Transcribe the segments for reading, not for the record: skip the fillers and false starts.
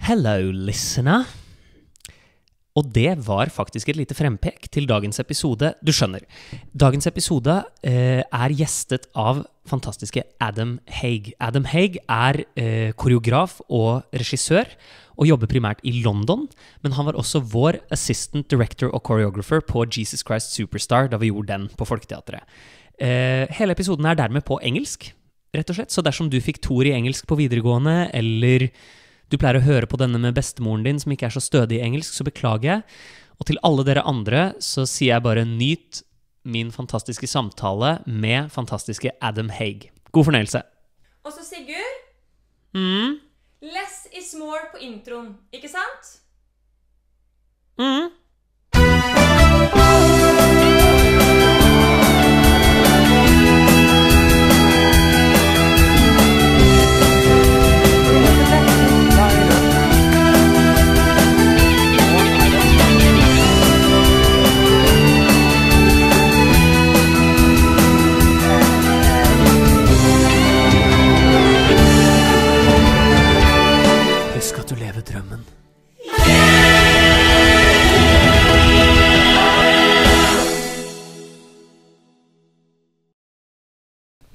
Hello, listener. Og det var faktisk et lite frempek til dagens episode. Du skjønner, dagens episode er gjestet av fantastiske Adam Haigh. Adam Haigh er koreograf og regissør, og jobber primært i London, men han var også vår assistant director og choreographer på Jesus Christ Superstar, da vi gjorde den på Folketeateret. Hele episoden er dermed på engelsk, rett og slett, så dersom du fikk toer i engelsk på videregående, eller du pleier å høre på denne med bestemoren din som ikke er så stødig i engelsk, så beklager jeg. Og til alle dere andre så sier jeg bare nyt min fantastiske samtale med fantastiske Adam Haigh. God fornøyelse. Og så Sigurd, less is more på introen, ikke sant? Husk at du lever drømmen.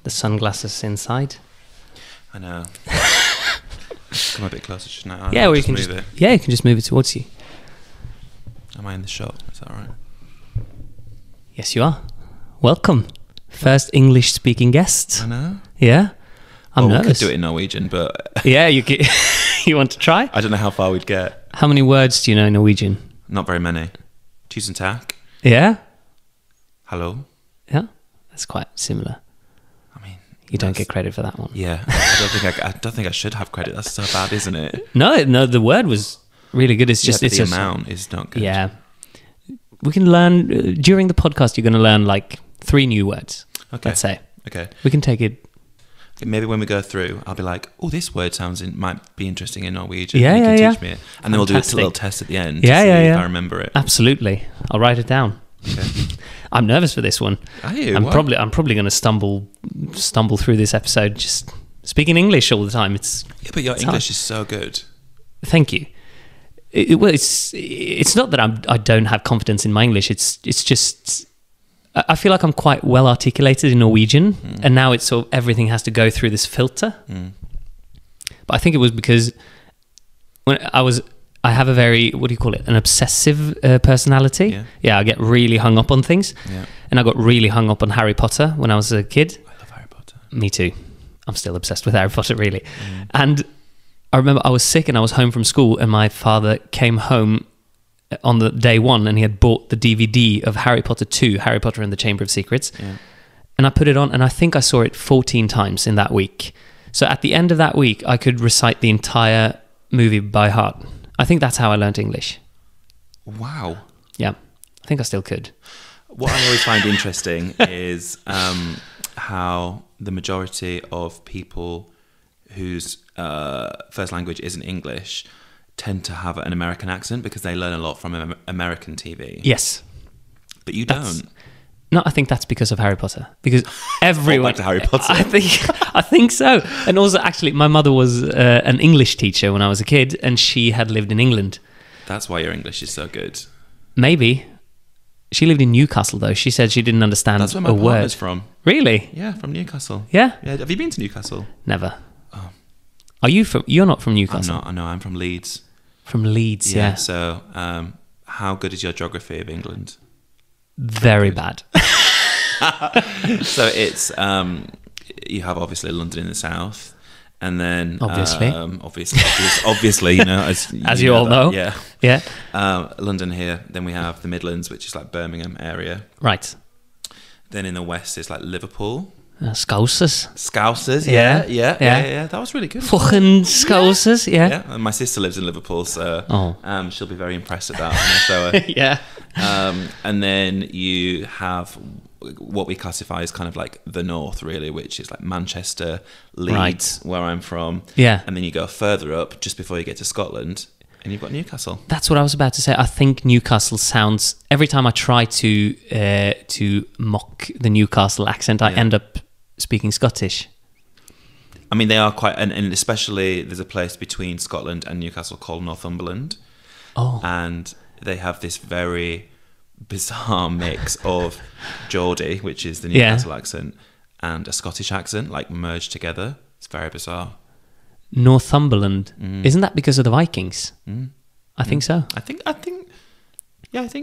The sunglasses inside. I know. Come a bit closer, shouldn't I? Yeah, or you can just move it towards you. Am I in the shot? Is that all right? Yes, you are. Welcome. First English-speaking guest. I know. Yeah. I'm nervous. We could do it in Norwegian, but Yeah, you want to try? I don't know how far we'd get. How many words do you know in Norwegian? Not very many. Tusen takk. Yeah? Hello. Yeah? That's quite similar. I mean, You don't get credit for that one. Yeah, I don't think I should have credit. That's so bad, isn't it? No, the word was really good. It's just but it's the just, amount is not good. Yeah. We can learn during the podcast. You're going to learn like 3 new words. Okay. Let's say. Okay. We can take it. Maybe when we go through, I'll be like, "Oh, this word might be interesting in Norwegian." Yeah, you can yeah, teach me it, and then we'll do a little test at the end. Yeah, to see yeah. if I remember it. Absolutely. I'll write it down. Okay. I'm nervous for this one. Are you? I'm What? probably going to stumble through this episode just speaking English all the time. Yeah, but your English is so good. Thank you. It's not that I don't have confidence in my English. It's just I feel like I'm quite well articulated in Norwegian, and now it's sort of everything has to go through this filter. But I think it was because when I have a very, what do you call it, an obsessive personality. Yeah, I get really hung up on things. Yeah. And I got really hung up on Harry Potter when I was a kid. I love Harry Potter. Me too. I'm still obsessed with Harry Potter, really. And I remember I was sick and I was home from school, and my father came home on the day one, and he had bought the DVD of Harry Potter 2, Harry Potter and the Chamber of Secrets. Yeah. And I put it on, and I think I saw it 14 times in that week. So at the end of that week, I could recite the entire movie by heart. I think that's how I learned English. Wow. Yeah, I think I still could. What I always find interesting is how the majority of people whose first language isn't English tend to have an American accent because they learn a lot from American TV. Yes. But you don't. No, I think that's because of Harry Potter. Because everyone... Back to Harry Potter. I think so. And also, actually, my mother was an English teacher when I was a kid, and she had lived in England. That's why your English is so good. Maybe. She lived in Newcastle, though. She said she didn't understand That's where my a word. partner's from. Really? Yeah, from Newcastle. Yeah? Yeah. Have you been to Newcastle? Never. Oh. Are you from... You're not from Newcastle? I'm not. I know. I'm from Leeds. From Leeds, yeah. So, how good is your geography of England? Very bad. So it's you have obviously London in the south, and then Obviously, you know, as you all know, yeah. London here. Then we have the Midlands, which is like Birmingham area. Right. Then in the west, it's like Liverpool. Scousers, yeah. That was really good. Fucking Scousers, yeah. And my sister lives in Liverpool, so she'll be very impressed at that. So, yeah. And then you have what we classify as kind of like the north, really, which is like Manchester, Leeds, where I'm from. Yeah. And then you go further up just before you get to Scotland, and you've got Newcastle. That's what I was about to say. I think Newcastle sounds... Every time I try to mock the Newcastle accent, I end up speaking Scottish. I mean, they are quite, and especially there's a place between Scotland and Newcastle called Northumberland. Oh. And they have this very bizarre mix of Geordie, which is the Newcastle accent, and a Scottish accent, like merged together. It's very bizarre. Northumberland. Isn't that because of the Vikings? I think so. I think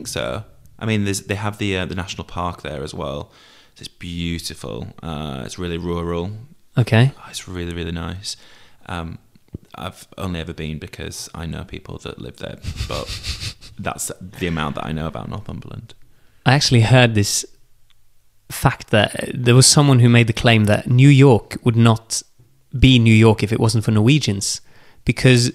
so. I mean, they have the national park there as well. It's beautiful. It's really rural. Okay. Oh, it's really, really nice. I've only ever been because I know people that live there, but that's the amount that I know about Northumberland. I actually heard this fact that there was someone who made the claim that New York would not be New York if it wasn't for Norwegians, because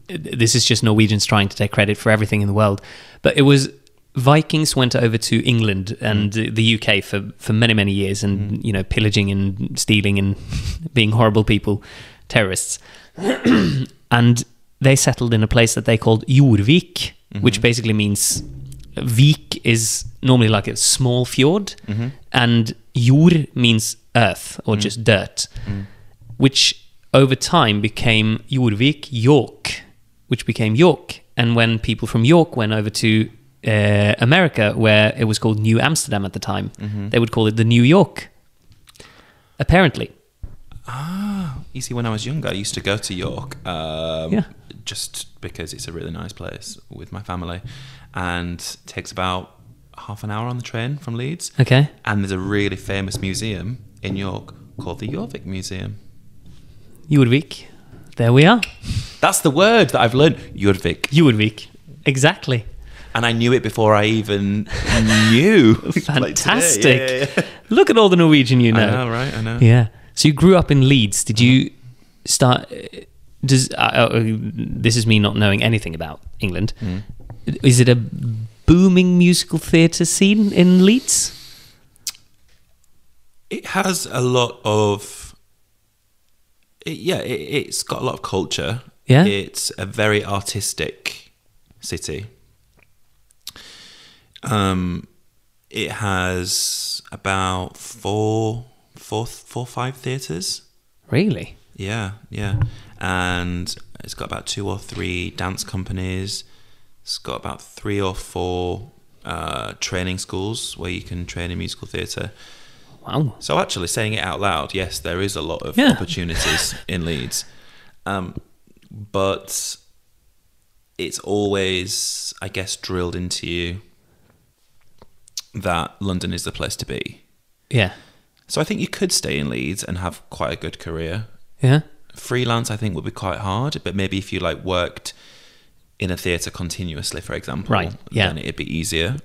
this is just Norwegians trying to take credit for everything in the world. But it was Vikings went over to England and the UK for many, many years, and pillaging and stealing and being horrible people, terrorists. And they settled in a place that they called Jorvik, which basically means vik is normally like a small fjord, and jord means earth or just dirt, which over time became Jorvik, York, which became York. And when people from York went over to America, where it was called New Amsterdam at the time, they would call it the New York, apparently. You see, when I was younger, I used to go to York just because it's a really nice place with my family, and it takes about half an hour on the train from Leeds. Okay. And there's a really famous museum in York called the Jorvik Museum. Jorvik. There we are. That's the word that I've learned. Jorvik. Jorvik. Exactly. And I knew it before I even knew. Fantastic. Yeah. Look at all the Norwegian you know. I know, right? I know. Yeah. So you grew up in Leeds. Did you start... this is me not knowing anything about England. Is it a booming musical theatre scene in Leeds? It has a lot of... it's got a lot of culture. Yeah. It's a very artistic city. It has about four, five theatres. Really? Yeah. And it's got about 2 or 3 dance companies. It's got about 3 or 4 training schools where you can train in musical theatre. Wow. So actually saying it out loud, yes, there is a lot of opportunities in Leeds. But it's always, I guess, drilled into you that London is the place to be. Yeah. So I think you could stay in Leeds and have quite a good career. Yeah. Freelance, I think, would be quite hard. But maybe if you worked in a theatre continuously, for example, then it'd be easier.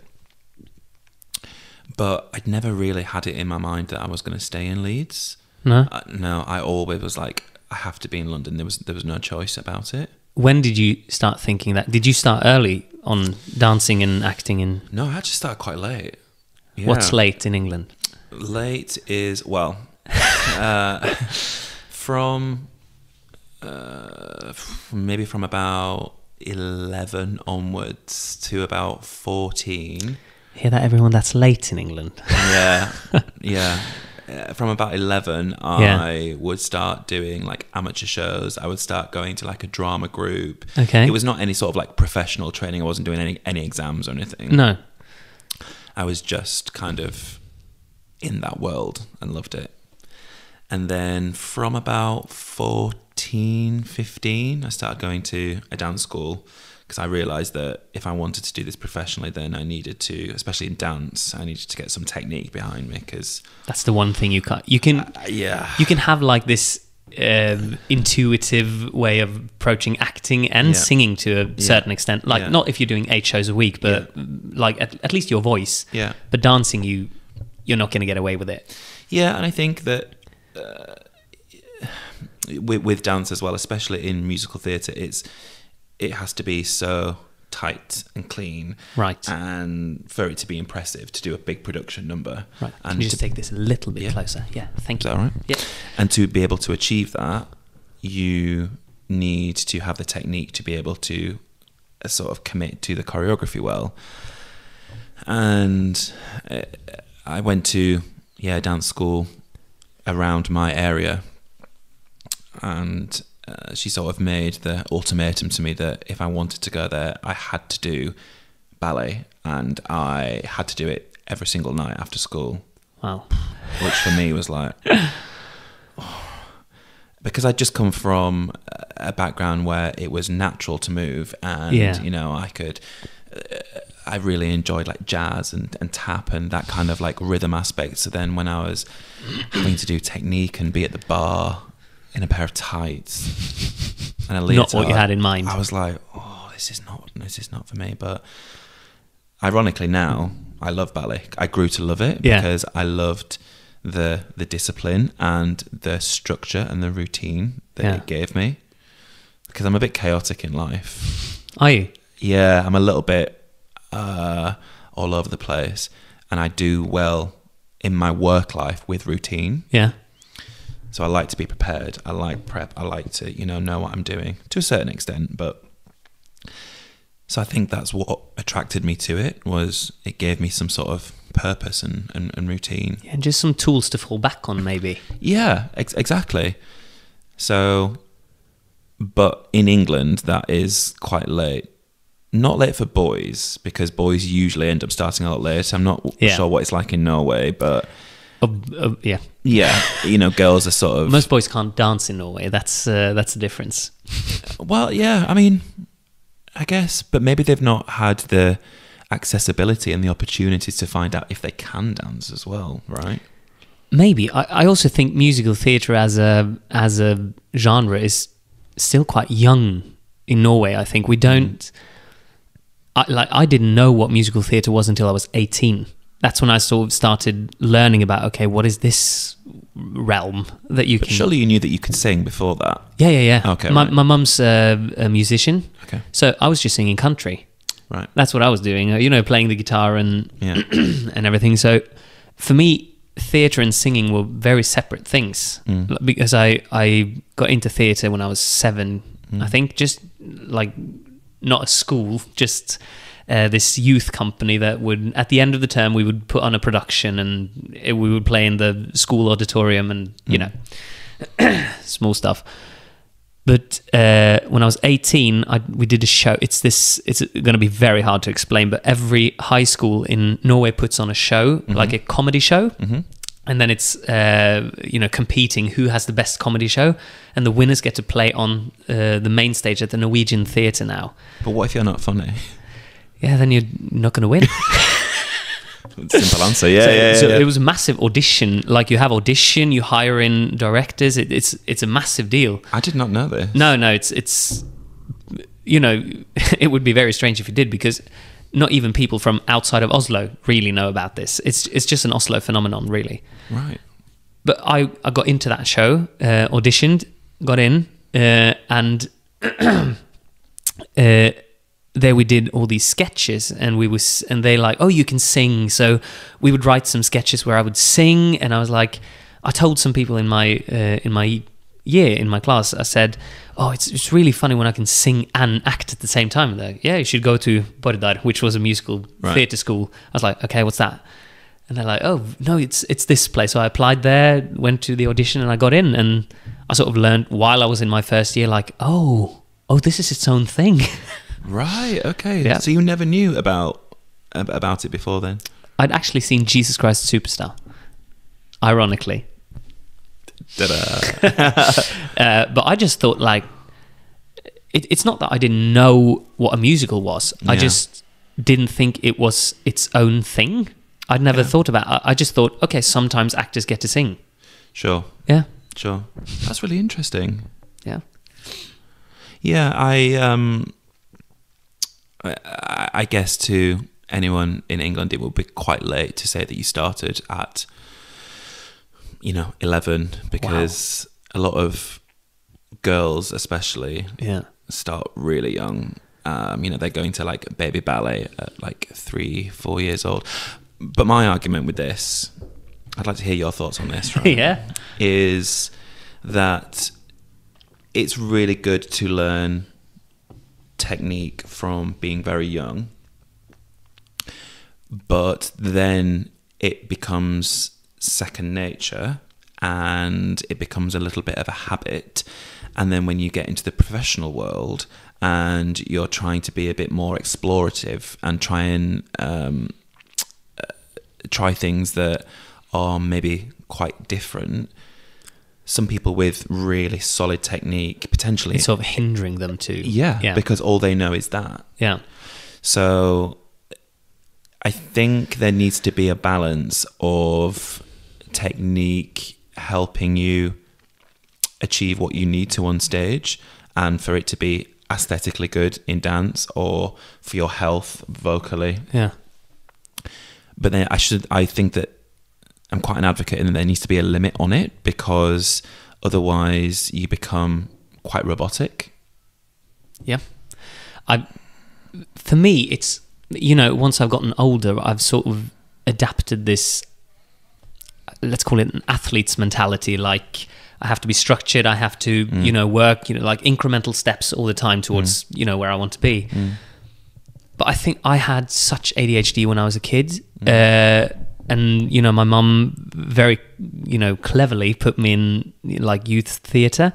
But I'd never really had it in my mind that I was going to stay in Leeds. No? No, I always was like, I have to be in London. There was no choice about it. When did you start thinking that? Did you start early on dancing and acting? No, I actually started quite late. Yeah. What's late in England? Late is, from maybe from about 11 onwards to about 14. Hear that, everyone? That's late in England. Yeah. From about 11, I would start doing amateur shows. I would start going to a drama group. Okay. It was not any sort of professional training. I wasn't doing any exams or anything. No. I was just kind of in that world and loved it. And then from about 14, 15, I started going to a dance school because I realised that if I wanted to do this professionally, then I needed to, especially in dance, I needed to get some technique behind me because... That's the one thing you can't... You can have this intuitive way of approaching acting and singing to a certain extent. Not if you're doing 8 shows a week, but at least your voice. Yeah. But dancing, you're not going to get away with it. Yeah, and I think that with dance as well, especially in musical theatre, it has to be so tight and clean, right? And for it to be impressive, to do a big production number, right? And can you just take this a little bit closer? Yeah, thank you. Is that all right? Yeah. And to be able to achieve that, you need to have the technique to be able to sort of commit to the choreography well. And I went to dance school around my area, and she sort of made the ultimatum to me that if I wanted to go there, I had to do ballet, and I had to do it every single night after school. Wow. Which for me was like, because I'd just come from a background where it was natural to move, and you know, I really enjoyed like jazz and tap and that kind of like rhythm aspect. So then when I was having to do technique and be at the bar in a pair of tights and a leotard, not what you had in mind, I was like, oh, this is not for me. But ironically now, I love ballet. I grew to love it because I loved the discipline and the structure and the routine that it gave me. Because I'm a bit chaotic in life. Are you? Yeah, I'm a little bit all over the place, and I do well in my work life with routine. Yeah. So I like to be prepared. I like prep. I like to, you know what I'm doing to a certain extent. But so I think that's what attracted me to it, was it gave me some sort of purpose and routine. Yeah, and just some tools to fall back on, maybe. Yeah, exactly. So, but in England, that is quite late. Not late for boys, because boys usually end up starting a lot later. I'm not sure what it's like in Norway, but yeah, you know, girls are sort of... Most boys can't dance in Norway. That's the difference. Well, yeah, I mean, I guess, but maybe they've not had the accessibility and the opportunities to find out if they can dance as well, right? Maybe. I also think musical theatre as a genre is still quite young in Norway. I think we don't... I didn't know what musical theatre was until I was 18. That's when I sort of started learning about, okay, what is this realm that you can... Surely you knew that you could sing before that. Yeah. Okay, my mum's a musician. Okay. So I was just singing country. Right. That's what I was doing, you know, playing the guitar and and everything. So for me, theatre and singing were very separate things, because I got into theatre when I was 7, I think, just like... not a school, just this youth company that would, at the end of the term, we would put on a production, and we would play in the school auditorium, and you know, small stuff. But when I was 18, we did a show. It's going to be very hard to explain, but every high school in Norway puts on a show, like a comedy show. And then it's, you know, competing who has the best comedy show. And the winners get to play on the main stage at the Norwegian Theatre now. But what if you're not funny? Yeah, then you're not going to win. Simple answer, yeah. So it was a massive audition. Like, you have audition, you hire in directors. It's a massive deal. I did not know this. No, it's you know, it would be very strange if you did, because... not even people from outside of Oslo really know about this. It's just an Oslo phenomenon, really. Right. But I got into that show, auditioned, got in, and there we did all these sketches, and they like, oh, you can sing. So we would write some sketches where I would sing, and I was like, I told some people in my class, I said, oh, it's really funny when I can sing and act at the same time. And they're like, yeah, you should go to Bordar, which was a musical theatre school. I was like, okay, what's that? And they're like, oh, no, it's this place. So I applied there, went to the audition, and I got in. And I sort of learned while I was in my first year, like, oh, this is its own thing. Right, okay. Yeah. So you never knew about it before then? I'd actually seen Jesus Christ Superstar, ironically. But I just thought, like, it's not that I didn't know what a musical was. I just didn't think it was its own thing. I'd never thought about it. I just thought, okay, sometimes actors get to sing. Sure. Yeah. Sure. That's really interesting. Yeah. Yeah, I guess to anyone in England, it would be quite late to say that you started at, 11, because a lot of girls especially start really young. They're going to like baby ballet at like 3-4 years old. But my argument with this, I'd like to hear your thoughts on this, right? Yeah. Is that it's really good to learn technique from being very young, but then it becomes second nature and it becomes a little bit of a habit. And then when you get into the professional world and you're trying to be a bit more explorative and try and try things that are maybe quite different, some people with really solid technique potentially... It's sort of hindering them to... Yeah, because all they know is that. Yeah. So I think there needs to be a balance of technique helping you achieve what you need to on stage, and for it to be aesthetically good in dance or for your health vocally. Yeah. But then I think that I'm quite an advocate and there needs to be a limit on it, because otherwise you become quite robotic. Yeah. For me, it's, you know, once I've gotten older, I've sort of adapted this, let's call it an athlete's mentality. Like, I have to be structured. I have to, you know, work, you know, like incremental steps all the time towards, you know, where I want to be. But I think I had such ADHD when I was a kid. And, you know, my mum very, you know, cleverly put me in like youth theatre.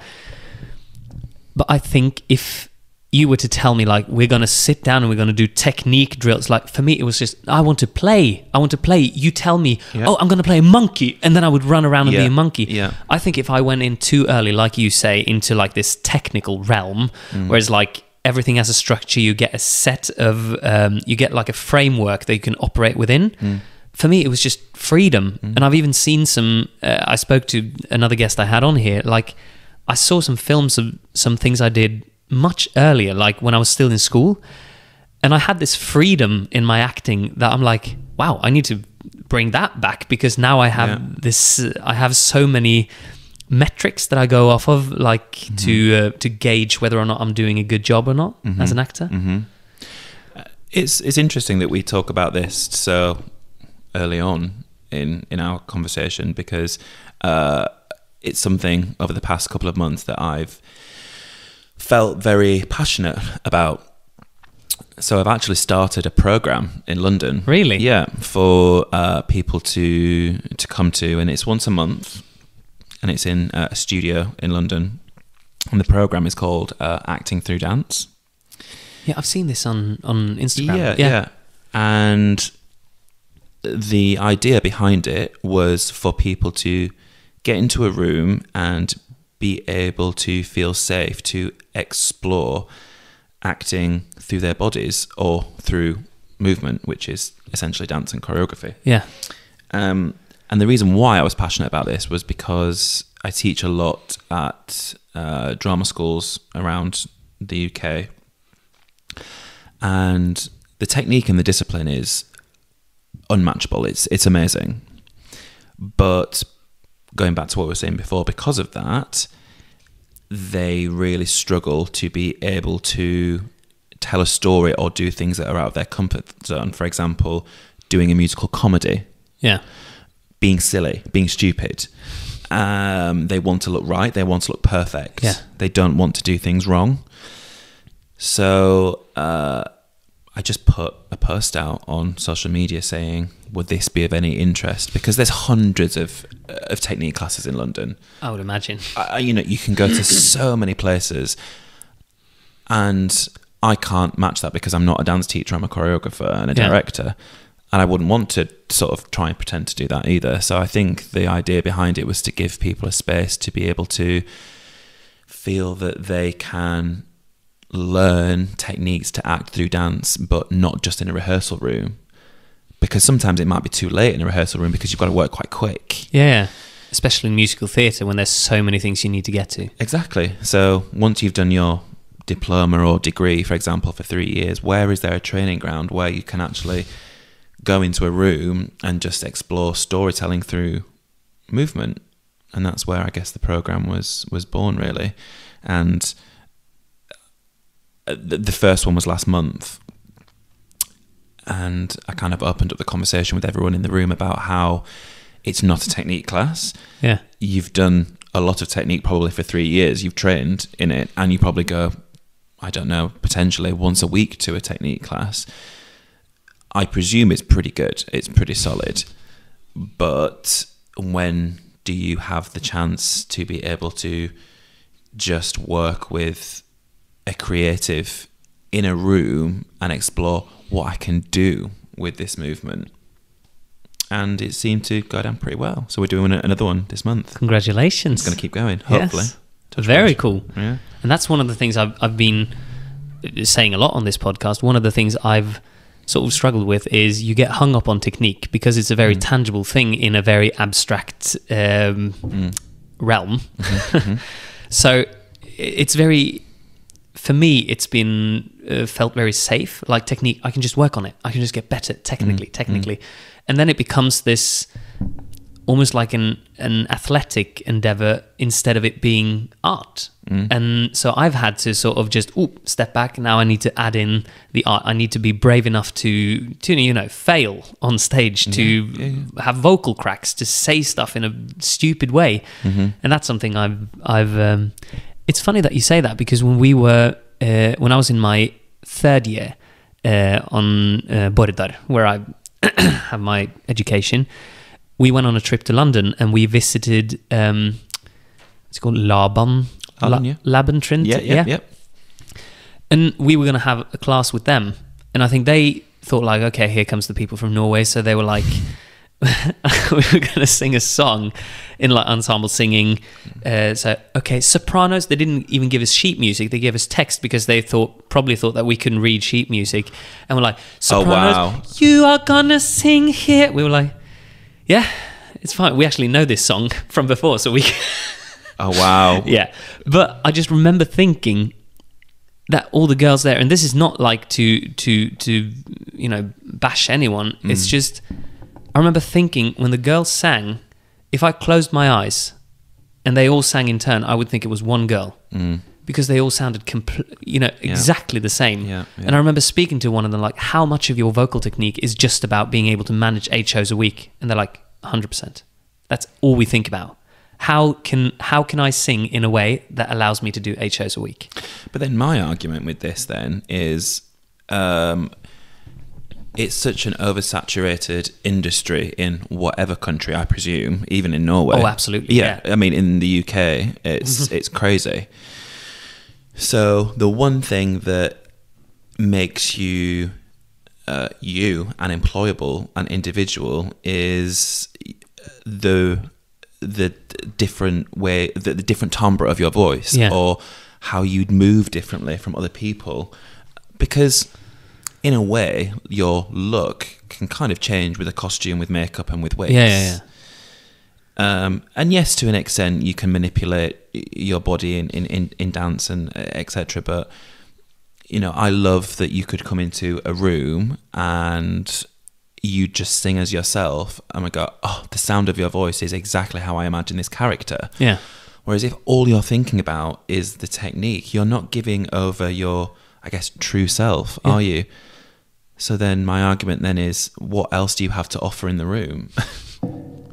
But I think if you were to tell me, like, we're going to sit down and we're going to do technique drills, like, for me, it was just, I want to play. You tell me, oh, I'm going to play a monkey. And then I would run around and be a monkey. Yeah. I think if I went in too early, like you say, into like this technical realm, whereas like everything has a structure, you get a set of, you get like a framework that you can operate within. For me, it was just freedom. And I've even seen some, I spoke to another guest I had on here, like I saw some films of some things I did much earlier, like when I was still in school. And I had this freedom in my acting that I'm like, wow, I need to bring that back, because now I have this, I have so many metrics that I go off of, like to gauge whether or not I'm doing a good job or not as an actor. It's interesting that we talk about this so early on in our conversation, because it's something over the past couple of months that I've felt very passionate about. So I've actually started a program in London. Really? Yeah, for people to come to, and it's once a month, and it's in a studio in London, and the program is called Acting Through Dance. Yeah, I've seen this on Instagram. Yeah. And the idea behind it was for people to get into a room and be able to feel safe to explore acting through their bodies or through movement, which is essentially dance and choreography. Yeah. And the reason why I was passionate about this was because I teach a lot at drama schools around the UK. And the technique and the discipline is unmatchable. It's amazing. But going back to what we were saying before, because of that, they really struggle to be able to tell a story or do things that are out of their comfort zone. For example, doing a musical comedy. Yeah. Being silly, being stupid. They want to look right. They want to look perfect. Yeah. They don't want to do things wrong. So I just put a post out on social media saying, would this be of any interest? Because there's hundreds of technique classes in London. I would imagine. You know, you can go to so many places, and I can't match that because I'm not a dance teacher. I'm a choreographer and a director, and I wouldn't want to sort of try and pretend to do that either. So I think the idea behind it was to give people a space to be able to feel that they can learn techniques to act through dance, but not just in a rehearsal room, because sometimes it might be too late in a rehearsal room because you've got to work quite quick. Yeah, especially in musical theatre when there's so many things you need to get to. Exactly. So once you've done your diploma or degree, for example, for 3 years, where is there a training ground where you can actually go into a room and just explore storytelling through movement? And that's where I guess the program was born, really. And the first one was last month, and I kind of opened up the conversation with everyone in the room about how it's not a technique class. Yeah. You've done a lot of technique probably for 3 years, you've trained in it, and you probably go, I don't know, potentially once a week to a technique class. I presume it's pretty good, it's pretty solid. But when do you have the chance to be able to just work with a creative in a room and explore what I can do with this movement. And it seemed to go down pretty well. So we're doing another one this month. Congratulations. It's going to keep going, hopefully. Yes. Very cool. Yeah. And that's one of the things I've been saying a lot on this podcast. One of the things I've sort of struggled with is you get hung up on technique because it's a very tangible thing in a very abstract realm. So it's very, for me, it's been felt very safe. Like technique, I can just work on it. I can just get better technically. And then it becomes this almost like an athletic endeavor instead of it being art. And so I've had to sort of just step back. Now I need to add in the art. I need to be brave enough to fail on stage, to have vocal cracks, to say stuff in a stupid way. And that's something I've it's funny that you say that, because when I was in my third year on Bårdar, where I have my education, we went on a trip to London and we visited it's called Labentrint. Yeah. And we were going to have a class with them, and I think they thought like, okay, here comes the people from Norway, so they were like we were going to sing a song in like ensemble singing. So okay, sopranos, they didn't even give us sheet music, they gave us text because they probably thought that we couldn't read sheet music, and we're like, sopranos, you are gonna sing here. We were like, yeah, it's fine, we actually know this song from before, so we oh wow. Yeah. But I just remember thinking that all the girls there, and this is not like to bash anyone, it's just, I remember thinking when the girls sang, if I closed my eyes and they all sang in turn, I would think it was one girl, because they all sounded exactly the same. Yeah. And I remember speaking to one of them like, how much of your vocal technique is just about being able to manage 8 shows a week? And they're like, 100%. That's all we think about. How can I sing in a way that allows me to do 8 shows a week? But then my argument with this then is it's such an oversaturated industry in whatever country, I presume, even in Norway. Oh, absolutely. Yeah. I mean, in the UK, it's crazy. So the one thing that makes you unemployable and individual is the different way, the different timbre of your voice, or how you'd move differently from other people, because in a way your look can kind of change with a costume, with makeup and with wigs. And yes, to an extent you can manipulate your body in dance and etc, but I love that you could come into a room and you just sing as yourself and I go, oh, the sound of your voice is exactly how I imagine this character. Yeah. Whereas if all you're thinking about is the technique, you're not giving over your, I guess, true self, are you? So then my argument then is, what else do you have to offer in the room?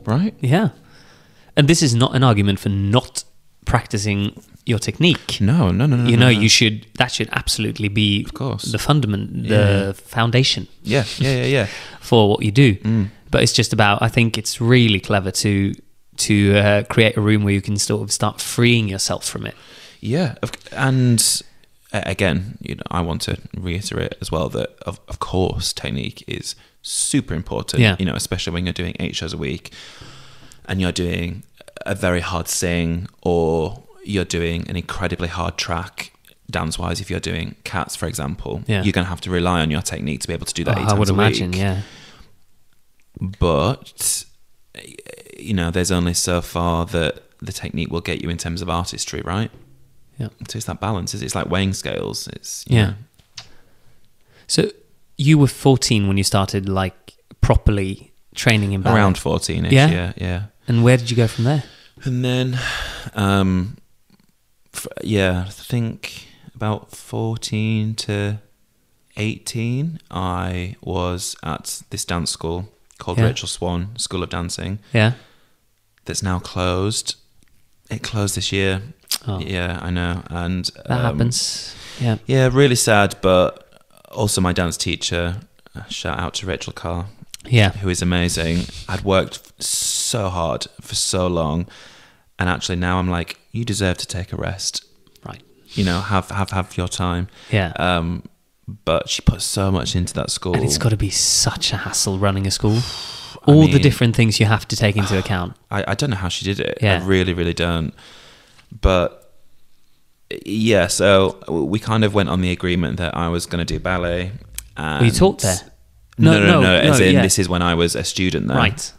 Right? Yeah. And this is not an argument for not practicing your technique. No. You should, that should absolutely be, of course, the fundament, the foundation. Yeah. For what you do. But it's just about, I think it's really clever to create a room where you can sort of start freeing yourself from it. Yeah. And again, I want to reiterate as well that of course technique is super important. Especially when you're doing 8 shows a week and you're doing a very hard sing, or you're doing an incredibly hard track dance wise. If you're doing Cats, for example, you're going to have to rely on your technique to be able to do that 8 times a week. I would imagine, yeah. But there's only so far that the technique will get you in terms of artistry, right? Yeah. So it's that balance. It's like weighing scales. It's you know. So you were 14 when you started like properly training in ballet? Around 14-ish, yeah. And where did you go from there? And then, I think about 14 to 18, I was at this dance school called Rachel Swan School of Dancing. Yeah. That's now closed. It closed this year. Oh. Yeah, I know. And that happens. Yeah. Yeah, really sad, but also my dance teacher, shout out to Rachel Carr. who is amazing. I'd worked so hard for so long, and actually now I'm like, you deserve to take a rest. Right. You know, have your time. Yeah. But she put so much into that school. And it's got to be such a hassle running a school. All the different things you have to take into account. I don't know how she did it. Yeah. I really, really don't. But yeah, so we kind of went on the agreement that I was going to do ballet. And you taught there? No. As in, this is when I was a student there. Right.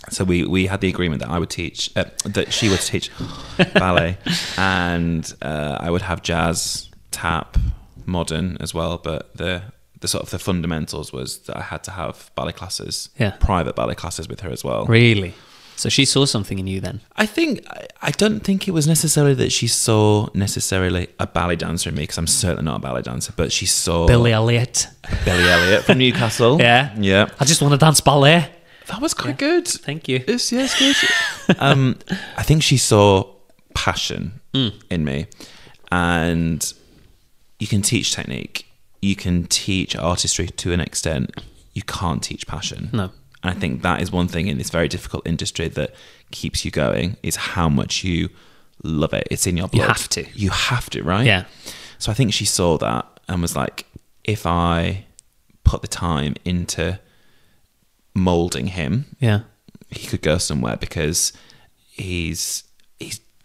So we had the agreement that I would teach, that she would teach ballet, and I would have jazz, tap, modern as well. But the sort of the fundamentals was that I had to have ballet classes, private ballet classes with her as well. Really? So she saw something in you then? I don't think it was necessarily that she saw necessarily a ballet dancer in me, because I'm certainly not a ballet dancer, but she saw Billy Elliot from Newcastle. Yeah. I just want to dance ballet. That was quite good. Thank you. It's good. I think she saw passion in me, and you can teach technique, you can teach artistry to an extent. You can't teach passion. No. And I think that is one thing in this very difficult industry that keeps you going, is how much you love it. It's in your blood. You have to, right? Yeah. So I think she saw that and was like, if I put the time into molding him, he could go somewhere, because he's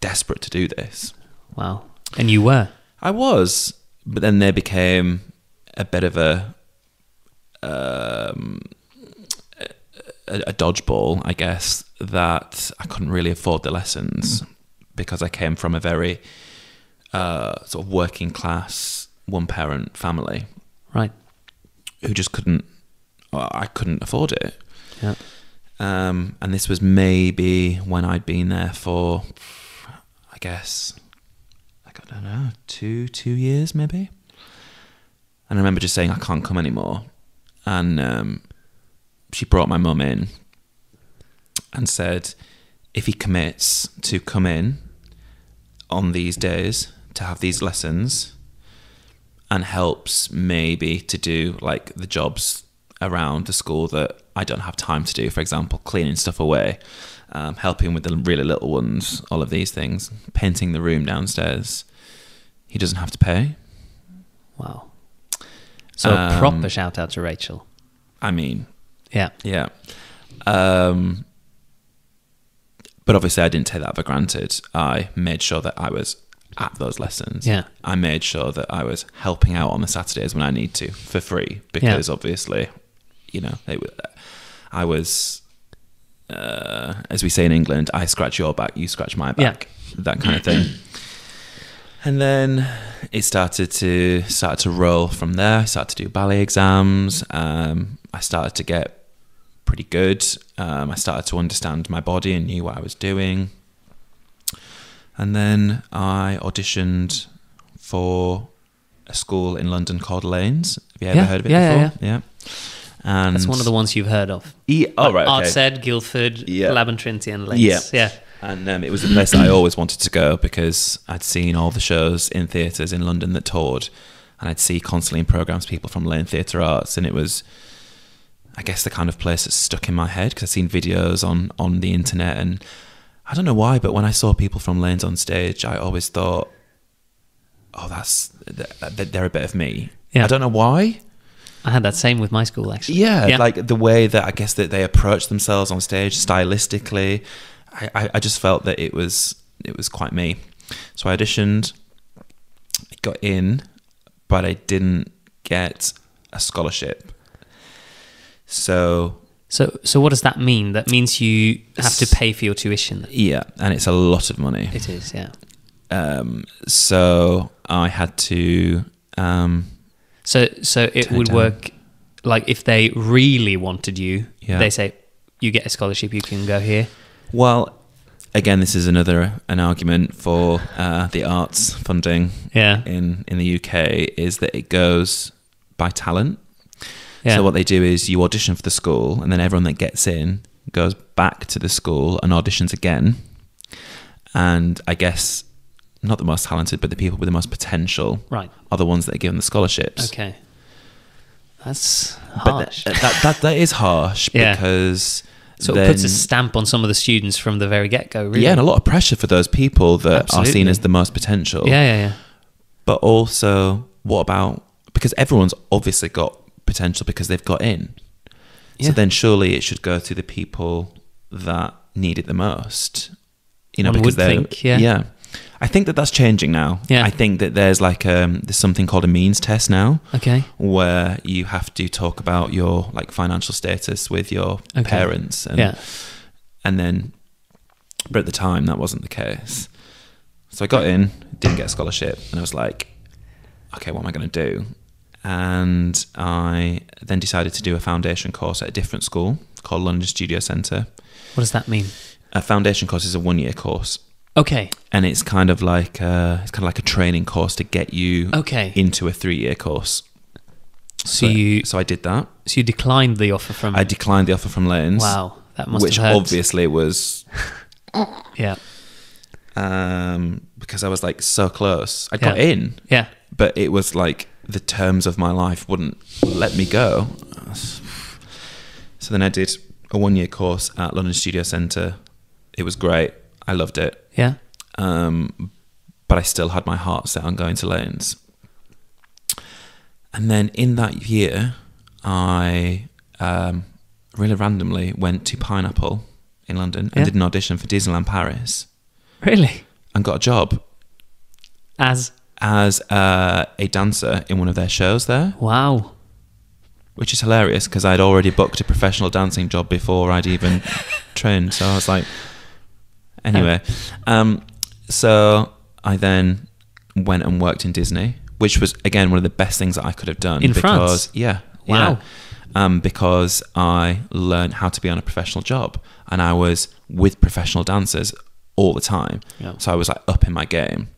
desperate to do this. Wow. And you were? I was, but then there became a bit of a dodgeball, I guess, that I couldn't really afford the lessons, because I came from a very sort of working class, one parent family, right, who just couldn't afford it. Yeah. And this was maybe when I'd been there for, I guess, I don't know, two years maybe. And I remember just saying, I can't come anymore. And she brought my mum in and said, if he commits to come in on these days to have these lessons, and helps maybe to do like the jobs around the school that I don't have time to do, for example, cleaning stuff away, helping with the really little ones, all of these things, painting the room downstairs, he doesn't have to pay. Wow. So a proper shout out to Rachel. I mean, yeah. But obviously I didn't take that for granted. I made sure that I was at those lessons. Yeah. I made sure that I was helping out on the Saturdays when I need to, for free, because obviously, you know, I was, as we say in England, I scratch your back, you scratch my back, that kind of thing. And then it started to roll from there. I started to do ballet exams. I started to get pretty good. I started to understand my body and knew what I was doing. And then I auditioned for a school in London called Lanes. Have you ever heard of it before? Yeah. And that's one of the ones you've heard of. Right. Okay. Artsed, Guildford, Laban Trinity and Lanes. Yeah. And it was a place that I always wanted to go, because I'd seen all the shows in theatres in London that toured, and I'd see constantly in programmes people from Lane Theatre Arts, and it was, I guess, the kind of place that stuck in my head, because I'd seen videos on the internet, and I don't know why, but when I saw people from Lanes on stage, I always thought, oh, they're a bit of me. Yeah. I don't know why. I had that same with my school, actually. Yeah, like the way that I guess that they approach themselves on stage stylistically, I just felt that it was quite me. So I auditioned, got in, but I didn't get a scholarship. So what does that mean? That means you have to pay for your tuition. Yeah, and it's a lot of money. It is, yeah. So I had to. So it would work like if they really wanted you, they say you get a scholarship, you can go here. Well, again, this is an argument for the arts funding in the UK, is that it goes by talent. Yeah. So what they do is you audition for the school, and then everyone that gets in goes back to the school and auditions again. And I guess not the most talented, but the people with the most potential are the ones that are given the scholarships. Okay. That's But harsh. that is harsh Yeah. because So then, it puts a stamp on some of the students from the very get-go, really. yeah, and a lot of pressure for those people that are Absolutely. seen as the most potential. Yeah. But also, what about, because everyone's obviously got potential because they've got in. Yeah. So then surely it should go to the people that need it the most. You know, One because would think, yeah. Yeah. I think that that's changing now. Yeah. I think that there's like there's something called a means test now, Okay. where you have to talk about your like financial status with your parents, and then, but at the time that wasn't the case. So I got in, didn't get a scholarship, and I was like, okay, what am I going to do? And I then decided to do a foundation course at a different school called London Studio Centre. What does that mean? A foundation course is a 1-year course. Okay. And it's kind of like a training course to get you into a 3-year course. So I did that. So you declined the offer from... I declined the offer from Lanes. Wow, that must which have hurt. obviously was... Yeah. Because I was like so close. I got in. Yeah. But it was like the terms of my life wouldn't let me go. So then I did a 1-year course at London Studio Centre. It was great. I loved it. Yeah. But I still had my heart set on going to Lanes. And then in that year, I really randomly went to Pineapple in London and did an audition for Disneyland Paris. Really? And got a job. As a dancer in one of their shows there. Wow. Which is hilarious because I'd already booked a professional dancing job before I'd even trained. So I was like... Anyway, so I then went and worked in Disney, which was, again, one of the best things that I could have done. In France? Yeah. Wow. Yeah. Because I learned how to be on a professional job, and I was with professional dancers all the time. Yeah. So I was like up in my game.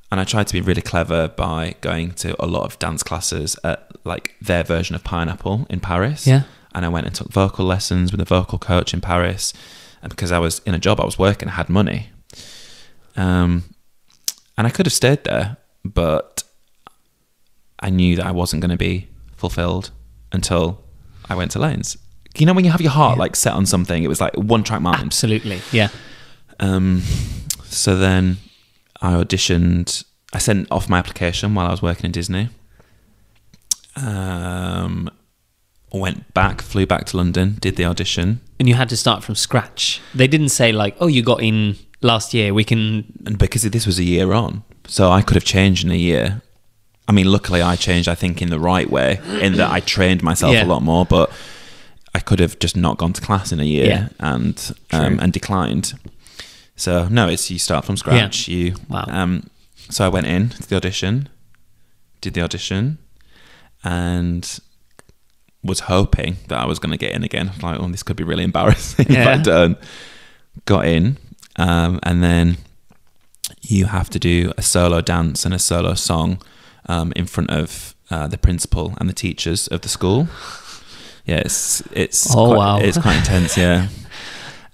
And I tried to be really clever by going to a lot of dance classes at like their version of Pineapple in Paris. Yeah. And I went and took vocal lessons with a vocal coach in Paris. And because I was in a job, I was working, I had money. And I could have stayed there, but I knew that I wasn't going to be fulfilled until I went to Lanes. You know, when you have your heart like set on something, it was like one track mind. Absolutely, yeah. So then I auditioned. I sent off my application while I was working in Disney. Went back, flew back to London, did the audition. And you had to start from scratch. They didn't say like, oh, you got in last year, we can... And because this was a year on, so I could have changed in a year. I mean, luckily I changed, I think, in the right way, in that I trained myself a lot more, but I could have just not gone to class in a year and declined. So no, it's you start from scratch. So I went in to the audition, did the audition, and was hoping that I was going to get in again. I was like, oh, this could be really embarrassing if I don't. Got in, and then you have to do a solo dance and a solo song in front of the principal and the teachers of the school. Yeah, it's quite intense, yeah.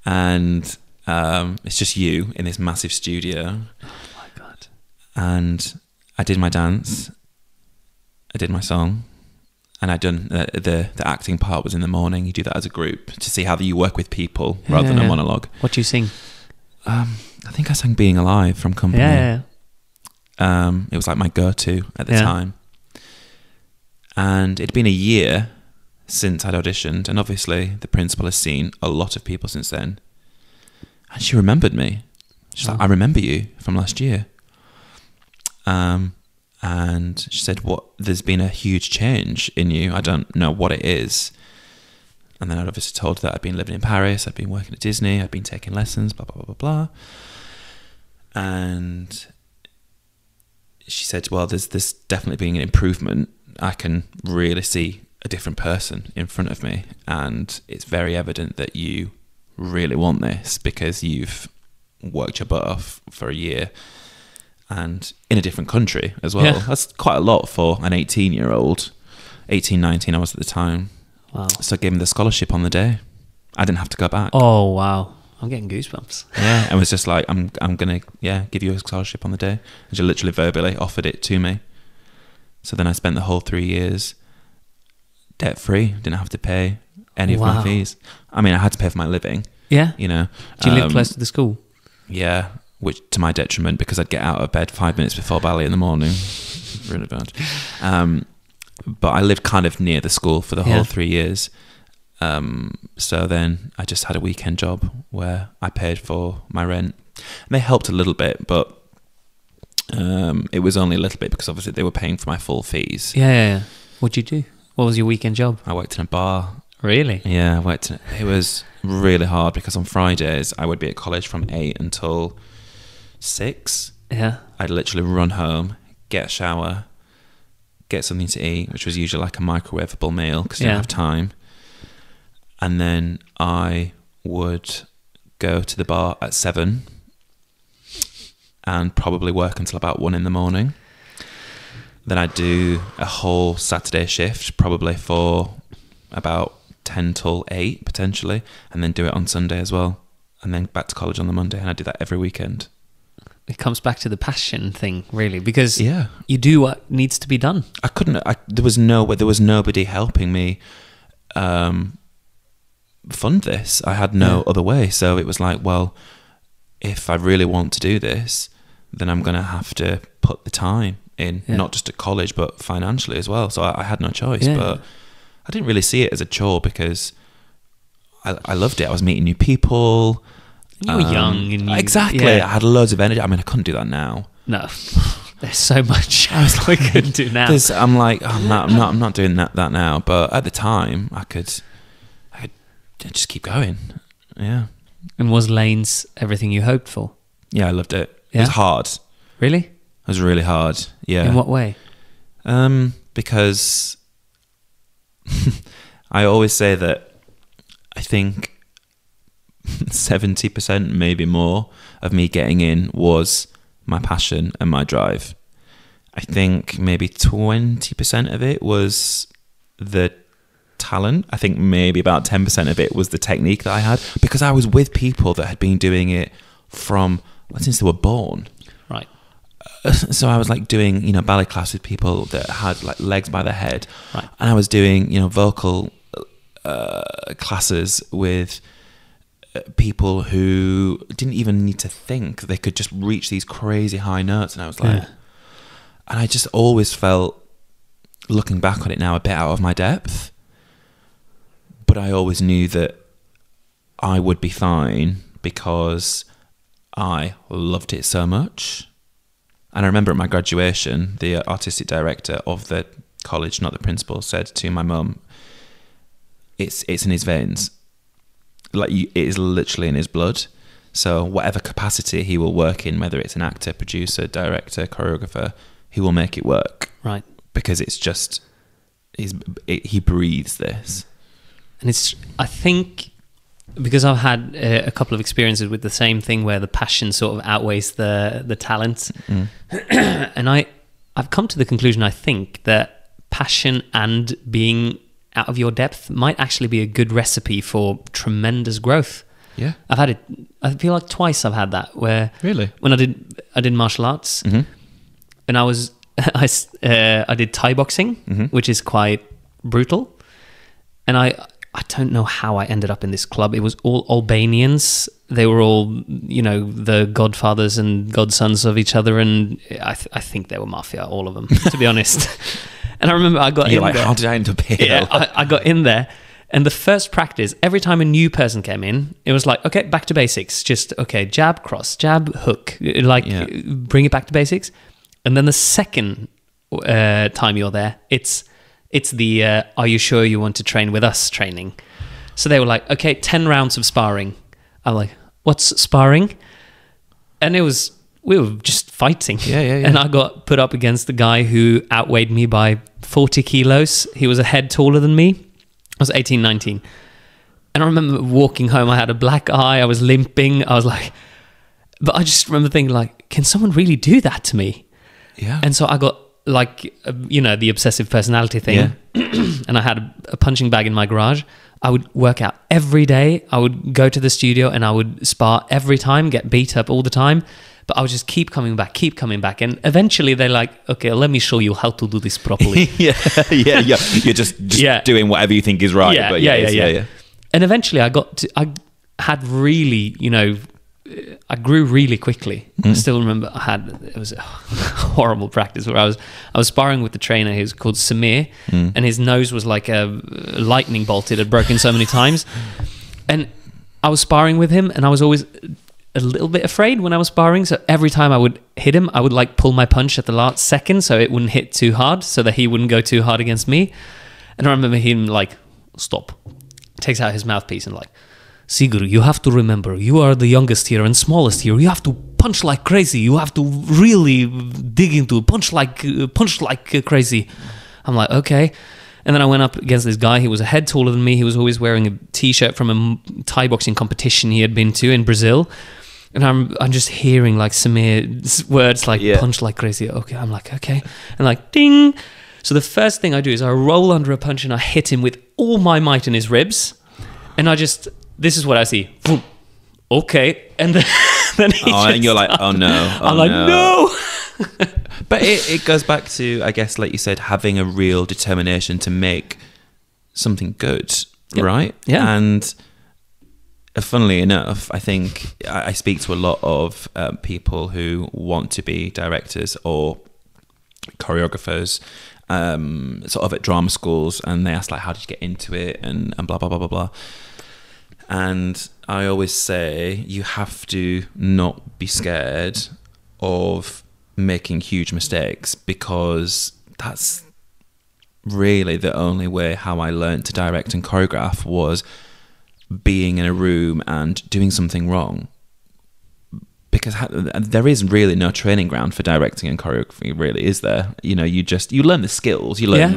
And it's just you in this massive studio. Oh my God. And I did my dance, I did my song, and I'd done the acting part was in the morning. You do that as a group to see how you work with people rather than a monologue. What do you sing? I think I sang Being Alive from Company. It was like my go-to at the time. And it'd been a year since I'd auditioned, and obviously the principal has seen a lot of people since then. And she remembered me. She's like, I remember you from last year. And she said, there's been a huge change in you. I don't know what it is. And then I'd obviously told her that I'd been living in Paris, I'd been working at Disney, I'd been taking lessons, blah, blah, blah, blah, blah. And she said, well, there's definitely been an improvement. I can really see a different person in front of me. And it's very evident that you really want this because you've worked your butt off for a year. And in a different country as well. Yeah. That's quite a lot for an 18-year-old. 18, 19 I was at the time. Wow. So I gave him the scholarship on the day. I didn't have to go back. Oh, wow. I'm getting goosebumps. Yeah, and was just like, I'm going to give you a scholarship on the day. And she literally verbally offered it to me. So then I spent the whole 3 years debt free. Didn't have to pay any of my fees. I mean, I had to pay for my living. Yeah. You know. Do you live close to the school? Yeah, which to my detriment, because I'd get out of bed 5 minutes before ballet in the morning. Really bad. But I lived kind of near the school for the whole 3 years. So then I just had a weekend job where I paid for my rent. And they helped a little bit, but it was only a little bit because obviously they were paying for my full fees. Yeah. What'd you do? What was your weekend job? I worked in a bar. Really? Yeah, it was really hard because on Fridays I would be at college from 8 until 6. Yeah. I'd literally run home, get a shower, get something to eat, which was usually like a microwavable meal because I didn't have time. And then I would go to the bar at 7 and probably work until about 1 in the morning. Then I'd do a whole Saturday shift, probably for about 10 till 8 potentially, and then do it on Sunday as well, and then back to college on the Monday, and I do that every weekend. It comes back to the passion thing, really, because you do what needs to be done. There was nobody helping me fund this. I had no other way, so it was like, well, if I really want to do this, then I'm going to have to put the time in, not just at college, but financially as well. So I had no choice, but I didn't really see it as a chore because I loved it. I was meeting new people. You were young. And exactly. I had loads of energy. I mean, I couldn't do that now. No. There's so much I couldn't do now. I'm like, I'm not doing that now. But at the time, I could just keep going. Yeah. And was Lanes everything you hoped for? Yeah, I loved it. Yeah? It was hard. Really? It was really hard. Yeah. In what way? Because I always say that I think 70%, maybe more, of me getting in was my passion and my drive. I think maybe 20% of it was the talent. I think maybe about 10% of it was the technique that I had, because I was with people that had been doing it since they were born. Right. So I was like doing, ballet class with people that had like legs by their head. Right. And I was doing, vocal classes with people who didn't even need to think. They could just reach these crazy high notes. And I was like, and I just always felt, looking back on it now, a bit out of my depth. But I always knew that I would be fine because I loved it so much. And I remember at my graduation, the artistic director of the college, not the principal, said to my mum, it's in his veins. Like, it is literally in his blood. So whatever capacity he will work in, whether it's an actor, producer, director, choreographer, he will make it work. Right. Because it's just, he breathes this. And I think, because I've had a couple of experiences with the same thing where the passion sort of outweighs the talent. And I've come to the conclusion, I think, that passion and being out of your depth might actually be a good recipe for tremendous growth. Yeah. I've had it, I feel like twice I've had that, where really, when I did martial arts, and I did Thai boxing, which is quite brutal. And I don't know how I ended up in this club. It was all Albanians. They were all, the godfathers and godsons of each other. And I think they were mafia, all of them, to be honest. And I remember I got in there. How did I end up here? Yeah, I got in there. And the first practice, every time a new person came in, it was like, okay, back to basics. Just, okay, jab, cross, jab, hook. Bring it back to basics. And then the second time you're there, it's the are you sure you want to train with us training. So they were like, okay, 10 rounds of sparring. I'm like, what's sparring? And we were just fighting. Yeah. And I got put up against the guy who outweighed me by 40 kilos. He was a head taller than me. I was 18, 19. And I remember walking home, I had a black eye, I was limping. I was like, but I just remember thinking, like, can someone really do that to me? Yeah. And so I got, like, the obsessive personality thing. Yeah. And I had a punching bag in my garage. I would work out every day. I would go to the studio and I would spar every time, get beat up all the time. But I would just keep coming back. And eventually they're like, okay, let me show you how to do this properly. yeah. You're just doing whatever you think is right. Yeah. And eventually I had really, I grew really quickly. I still remember it was a horrible practice where I was sparring with the trainer. He was called Samir, and his nose was like a lightning bolt. It had broken so many times. And I was sparring with him, and I was always a little bit afraid when I was sparring. So every time I would hit him, I would like pull my punch at the last second so it wouldn't hit too hard, so that he wouldn't go too hard against me. And I remember him like, stop. Takes out his mouthpiece and like, Sigurd, you have to remember, you are the youngest here and smallest here. You have to punch like crazy. You have to really dig into punch like crazy. I'm like, okay. And then I went up against this guy. He was a head taller than me. He was always wearing a t-shirt from a Thai boxing competition he had been to in Brazil. And I'm just hearing like Samir's words like punch like crazy. Okay, I'm like, okay. And like, ding. So the first thing I do is I roll under a punch and I hit him with all my might in his ribs. And this is what I see. Boom. Okay. And then and you're like, oh no. I'm like, no. But it goes back to, I guess, like you said, having a real determination to make something good, right? Yeah. And funnily enough, I think I speak to a lot of people who want to be directors or choreographers, sort of at drama schools, and they ask like, how did you get into it, and blah blah blah blah blah. And I always say you have to not be scared of making huge mistakes, because that's really the only way how I learned to direct and choreograph, was being in a room and doing something wrong. Because there is really no training ground for directing and choreography, really, is there? You learn the skills. You learn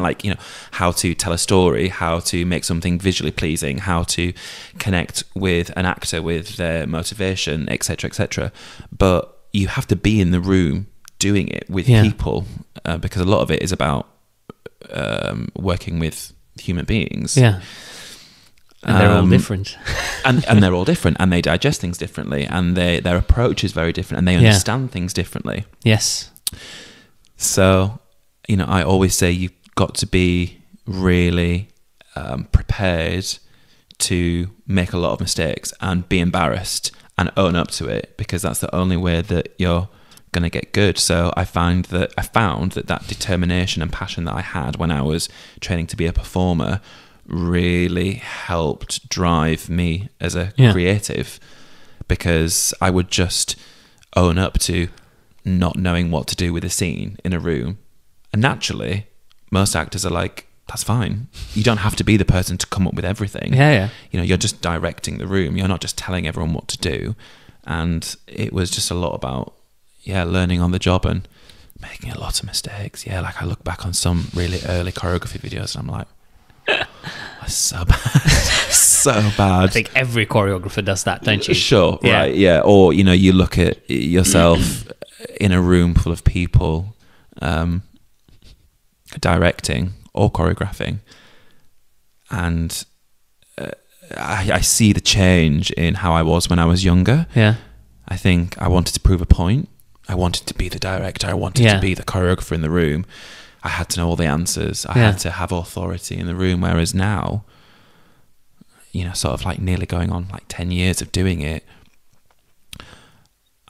how to tell a story, how to make something visually pleasing, how to connect with an actor, with their motivation, etc., etc. But you have to be in the room doing it with people, because a lot of it is about working with human beings. Yeah. And they're all different. and they're all different, and they digest things differently, and their approach is very different, and they understand things differently. Yes. So, I always say you've got to be really prepared to make a lot of mistakes and be embarrassed and own up to it, because that's the only way that you're going to get good. So I found that determination and passion that I had when I was training to be a performer really helped drive me as a creative, because I would just own up to not knowing what to do with a scene in a room. And naturally, most actors are like, that's fine. You don't have to be the person to come up with everything. Yeah. You're just directing the room. You're not just telling everyone what to do. And it was just a lot about, learning on the job and making a lot of mistakes. Yeah, like I look back on some really early choreography videos and I'm like, that's so bad. So bad. I think every choreographer does that, don't you? Sure, right, yeah. Or, you look at yourself in a room full of people directing or choreographing, and I see the change in how I was when I was younger. Yeah. I think I wanted to prove a point. I wanted to be the director. I wanted to be the choreographer in the room. I had to know all the answers. I had to have authority in the room. Whereas now, sort of like nearly going on like 10 years of doing it,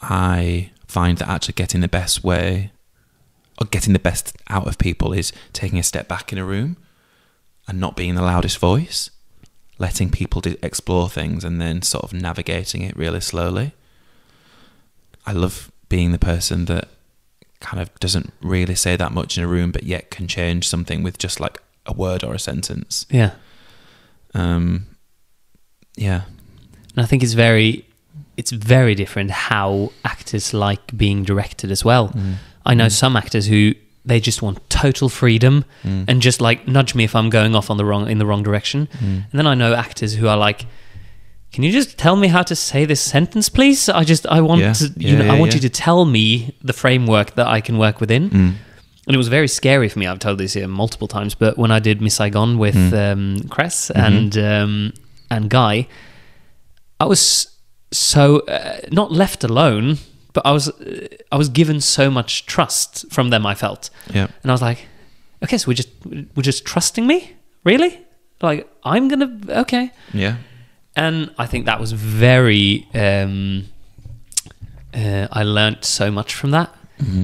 I find that actually getting the best out of people is taking a step back in a room and not being the loudest voice, letting people explore things and then sort of navigating it really slowly. I love being the person that kind of doesn't really say that much in a room, but yet can change something with just like a word or a sentence. Yeah. Yeah. And I think it's very different how actors like being directed as well. I know some actors who they just want total freedom and just like nudge me if I'm going off in the wrong direction. And then I know actors who are like, can you just tell me how to say this sentence, please? I want you to tell me the framework that I can work within. And it was very scary for me. I've told this here multiple times, but when I did Miss Saigon with Cress and Guy, I was so not left alone, but I was given so much trust from them, I felt. Yeah. And I was like, okay, so we're just trusting me? Really? Like, I'm going to... Okay. Yeah. And I think that was very... I learned so much from that,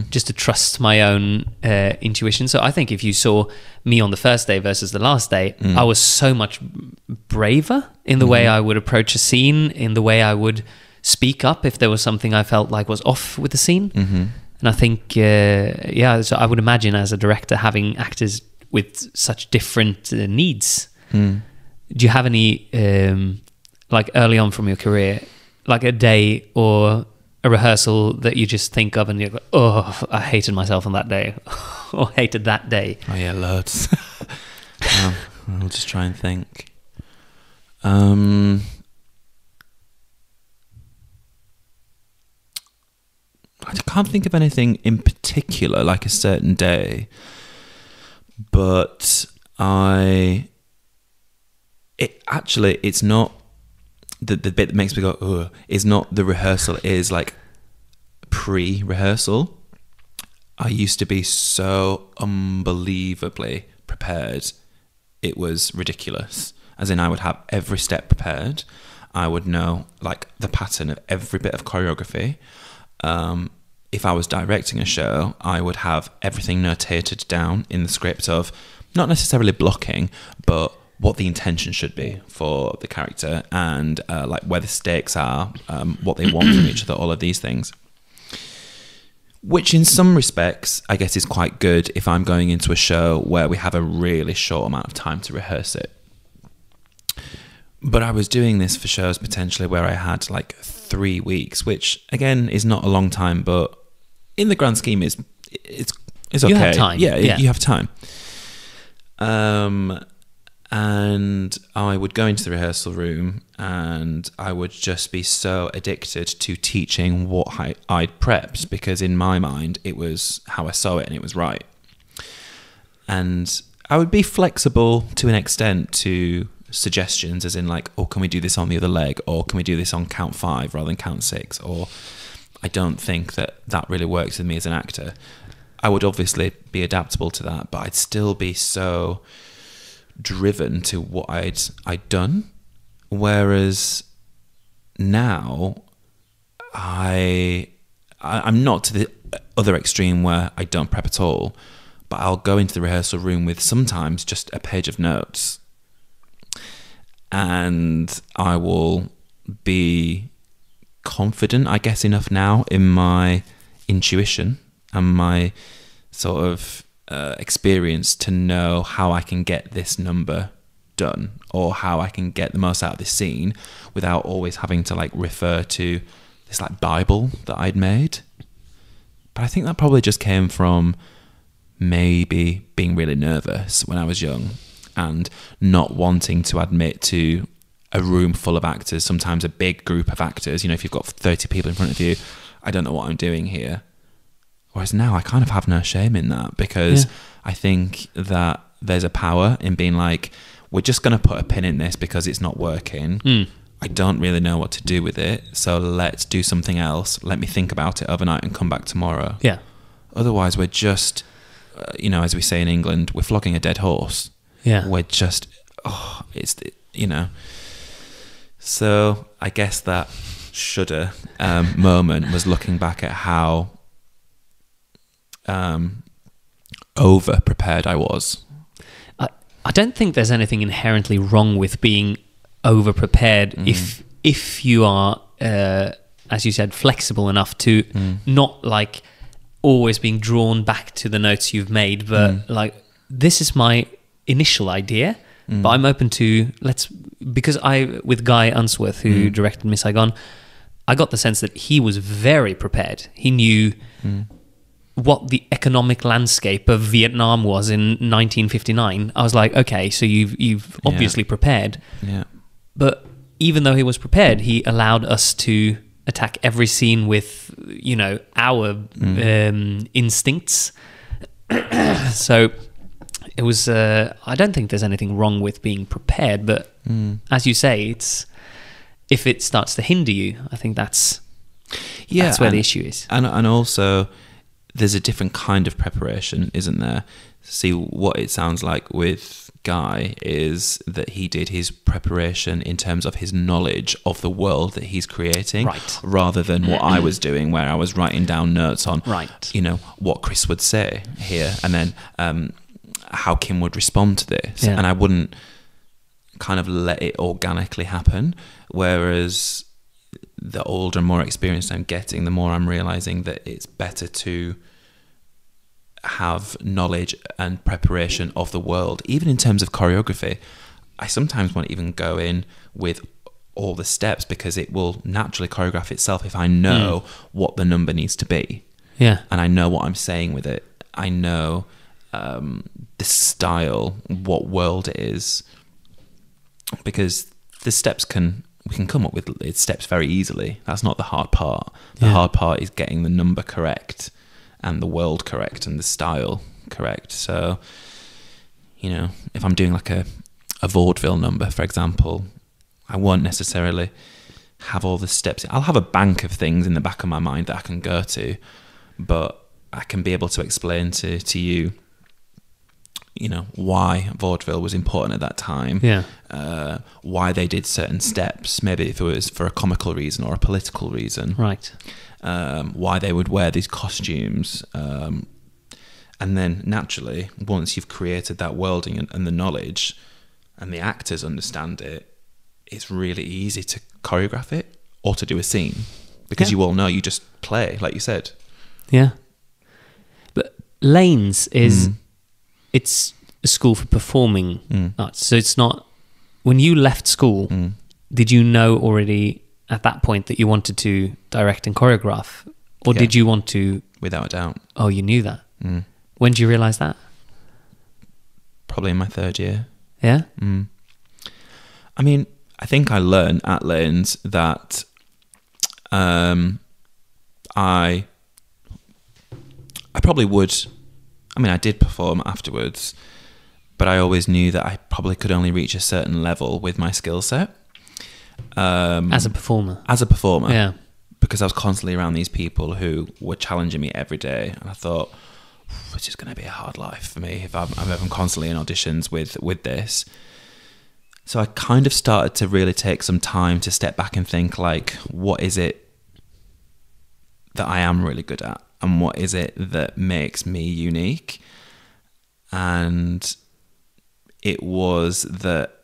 just to trust my own intuition. So I think if you saw me on the first day versus the last day, I was so much braver in the way I would approach a scene, in the way I would speak up if there was something I felt like was off with the scene. And I think, so I would imagine as a director having actors with such different needs. Do you have any, like early on from your career, like a day or a rehearsal that you just think of and you're like, oh, I hated myself on that day, or hated that day? Oh yeah, loads. I'll just try and think. I can't think of anything in particular, like a certain day, but it's not the bit that makes me go, ugh, is not the rehearsal, is like pre-rehearsal. I used to be so unbelievably prepared. It was ridiculous. As in, I would have every step prepared. I would know like the pattern of every bit of choreography. If I was directing a show, I would have everything notated down in the script of not necessarily blocking, but what the intention should be for the character, and like where the stakes are, what they want from each other, all of these things. Which in some respects, I guess, is quite good if I'm going into a show where we have a really short amount of time to rehearse it. But I was doing this for shows potentially where I had like 3 weeks, which again is not a long time, but in the grand scheme it's okay. You have time. Yeah, you have time. And I would go into the rehearsal room and I would just be so addicted to teaching what I'd prepped, because in my mind it was how I saw it and it was right. And I would be flexible to an extent to suggestions, as in like, oh, can we do this on the other leg, or can we do this on count 5 rather than count 6, or I don't think that really works with me as an actor. I would obviously be adaptable to that, but I'd still be so driven to what I'd done. Whereas now I'm not to the other extreme where I don't prep at all, but I'll go into the rehearsal room with sometimes just a page of notes, and I will be confident, I guess, enough now in my intuition and my sort of experience to know how I can get this number done, or how I can get the most out of this scene without always having to like refer to this like Bible that I'd made. But I think that probably just came from maybe being really nervous when I was young and not wanting to admit to a room full of actors, sometimes a big group of actors, you know, if you've got 30 people in front of you, I don't know what I'm doing here. Whereas now I kind of have no shame in that, because I think that there's a power in being like, we're just going to put a pin in this because it's not working. I don't really know what to do with it, so let's do something else. Let me think about it overnight and come back tomorrow. Yeah. Otherwise, we're just, as we say in England, we're flogging a dead horse. Yeah. We're just, So I guess that shudder moment was looking back at how over prepared I was. I don't think there's anything inherently wrong with being over prepared if you are, as you said, flexible enough to not like always being drawn back to the notes you've made, but like, this is my initial idea, but I'm open to because with Guy Unsworth, who directed Miss Saigon, I got the sense that he was very prepared. He knew what the economic landscape of Vietnam was in 1959. I was like, okay, so you've obviously prepared. Yeah. But even though he was prepared, he allowed us to attack every scene with, our instincts. So it was, I don't think there's anything wrong with being prepared, but as you say, if it starts to hinder you, I think that's Yeah, That's where the issue is. And also, there's a different kind of preparation, isn't there? See, what it sounds like with Guy is that he did his preparation in terms of his knowledge of the world that he's creating, Right. rather than what I was doing, where I was writing down notes on, Right. you know, what Chris would say here, and then how Kim would respond to this, Yeah. and I wouldn't kind of let it organically happen. Whereas the older, more experienced I'm getting, the more I'm realizing that it's better to have knowledge and preparation of the world, even in terms of choreography. I sometimes won't even go in with all the steps because it will naturally choreograph itself if I know what the number needs to be. Yeah. And I know what I'm saying with it. I know the style, what world it is, because the steps we can come up with steps very easily. That's not the hard part. The hard part is getting the number correct and the world correct and the style correct. So, you know, if I'm doing like a vaudeville number, for example, I won't necessarily have all the steps. I'll have a bank of things in the back of my mind that I can go to, but I can be able to explain to you, you know, why vaudeville was important at that time. Yeah. Why they did certain steps, maybe if it was for a comical reason or a political reason. Right. Why they would wear these costumes. And then naturally, once you've created that worlding and the knowledge and the actors understand it, it's really easy to choreograph it or to do a scene because you all know, you just play, like you said. Yeah. But Lanes is, it's a school for performing arts. So it's not, when you left school, did you know already at that point that you wanted to direct and choreograph? Or did you want to? Without a doubt. Oh, you knew that? When did you realize that? Probably in my third year. Yeah? I mean, I think I learned at Lanes that I probably would, I mean, I did perform afterwards, but I always knew that I probably could only reach a certain level with my skill set. As a performer? As a performer. Yeah. Because I was constantly around these people who were challenging me every day. And I thought, it's just going to be a hard life for me if I'm constantly in auditions with this. So I kind of started to really take some time to step back and think, like, what is it that I am really good at? And what is it that makes me unique? And it was that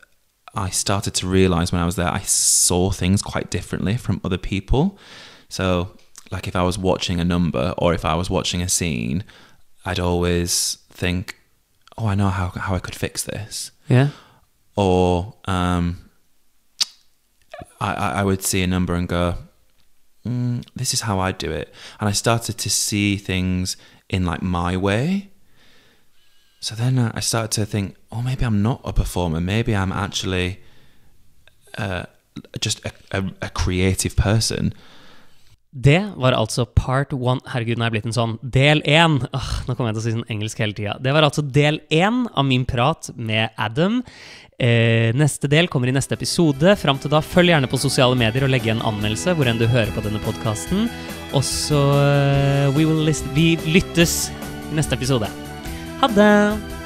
I started to realize when I was there, I saw things quite differently from other people. So, like, if I was watching a number or if I was watching a scene, I'd always think, oh, I know how I could fix this. Yeah. Or I would see a number and go, this is how I do it. And I started to see things in, like, my way. So then I started to think, oh, maybe I'm not a performer. Maybe I'm actually just a creative person. Det var altså part 1. Herregud, nå har jeg blitt en sånn del 1. Nå kommer jeg til å si sånn engelsk hele tiden. Det var altså del 1 av min prat med Adam. Neste del kommer i neste episode. Fram til da, følg gjerne på sosiale medier og legg igjen anmeldelse hvor enn du hører på denne podcasten. Og så vi lyttes i neste episode. Ha det!